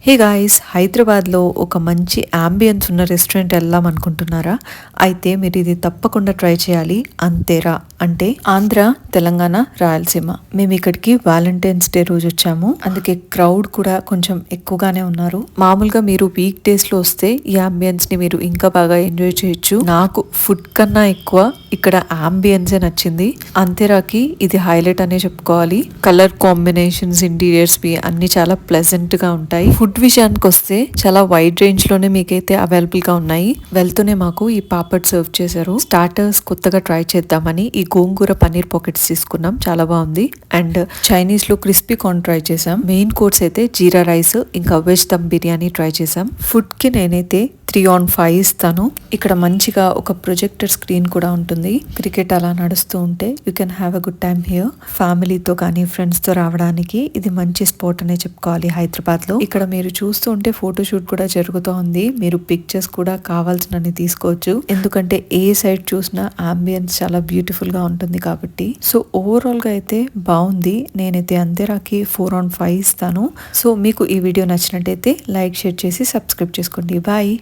Hey guys, హైదరాబాద్లో ఒక మంచి అంబియన్స్ ఉన్న రెస్టారెంట్ వెళ్దాం అనుకుంటున్నారా? అయితే మీరు ఇది తప్పకుండా ట్రై చేయాలి. అంతేరా అంటే ఆంధ్ర, తెలంగాణ, రాయలసీమ. మేము ఇక్కడికి వ్యాలంటైన్స్ డే రోజు వచ్చాము. అందుకే క్రౌడ్ కూడా కొంచెం ఎక్కువగానే ఉన్నారు. మామూలుగా మీరు వీక్ డేస్ లో వస్తే ఈ అంబియన్స్ ని మీరు ఇంకా బాగా ఎంజాయ్ చేయొచ్చు. నాకు ఫుడ్ కన్నా ఎక్కువ ఇక్కడ అంబియన్సే నచ్చింది. అంతేరాకి ఇది హైలైట్ అనే చెప్పుకోవాలి. కలర్ కాంబినేషన్స్, ఇంటీరియర్స్ అన్ని చాలా ప్లెజెంట్ గా ఉంటాయి. ఫుడ్ విషయానికి వస్తే చాలా వైడ్ రేంజ్ లోనే మీకైతే అవైలబుల్ గా ఉన్నాయి. వెళ్తూనే మాకు ఈ పాపడ్ సర్వ్ చేశారు. స్టార్టర్స్ కొత్తగా ట్రై చేద్దామని ఈ గోంగూర పన్నీర్ పాకెట్స్ తీసుకున్నాం, చాలా బాగుంది. అండ్ చైనీస్ లో క్రిస్పీ కార్న్ ట్రై చేసాం. మెయిన్ కోర్స్ అయితే జీరా రైస్ ఇంకా వెజ్ దమ్ బిర్యానీ ట్రై చేసాం. ఫుడ్ కి నేనైతే 3/5 ఇస్తాను. ఇక్కడ మంచిగా ఒక ప్రొజెక్టర్ స్క్రీన్ కూడా ఉంటుంది. క్రికెట్ అలా నడుస్తూ ఉంటే you can have a good time here. ఫ్యామిలీతో కానీ ఫ్రెండ్స్ తో రావడానికి ఇది మంచి స్పాట్ అనే చెప్పుకోవాలి హైదరాబాద్ లో. ఇక్కడ మీరు చూస్తూ ఉంటే ఫోటోషూట్ కూడా జరుగుతూ ఉంది. మీరు పిక్చర్స్ కూడా కావాల్సినన్ని తీసుకోవచ్చు, ఎందుకంటే ఏ సైడ్ చూసినా అంబియన్స్ చాలా బ్యూటిఫుల్ గా ఉంటుంది కాబట్టి. సో ఓవరాల్ గా అయితే బాగుంది. నేనైతే అంతేరాకి 4/5 ఇస్తాను. సో మీకు ఈ వీడియో నచ్చినట్టయితే లైక్, షేర్ చేసి సబ్స్క్రైబ్ చేసుకోండి. బాయ్.